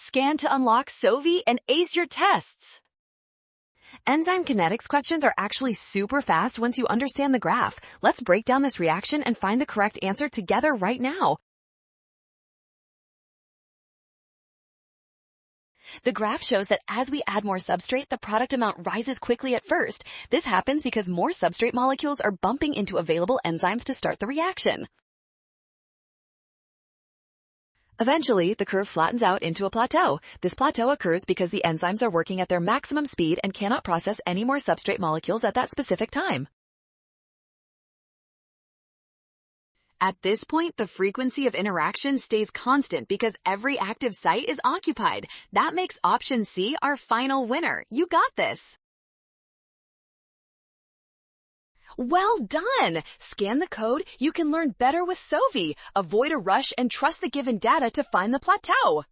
Scan to unlock Sovi and ace your tests. Enzyme kinetics questions are actually super fast once you understand the graph. Let's break down this reaction and find the correct answer together right now. The graph shows that as we add more substrate, the product amount rises quickly at first. This happens because more substrate molecules are bumping into available enzymes to start the reaction. Eventually, the curve flattens out into a plateau. This plateau occurs because the enzymes are working at their maximum speed and cannot process any more substrate molecules at that specific time. At this point, the frequency of interaction stays constant because every active site is occupied. That makes option C our final winner. You got this. Well done! Scan the code. You can learn better with Sovi. Avoid a rush and trust the given data to find the plateau.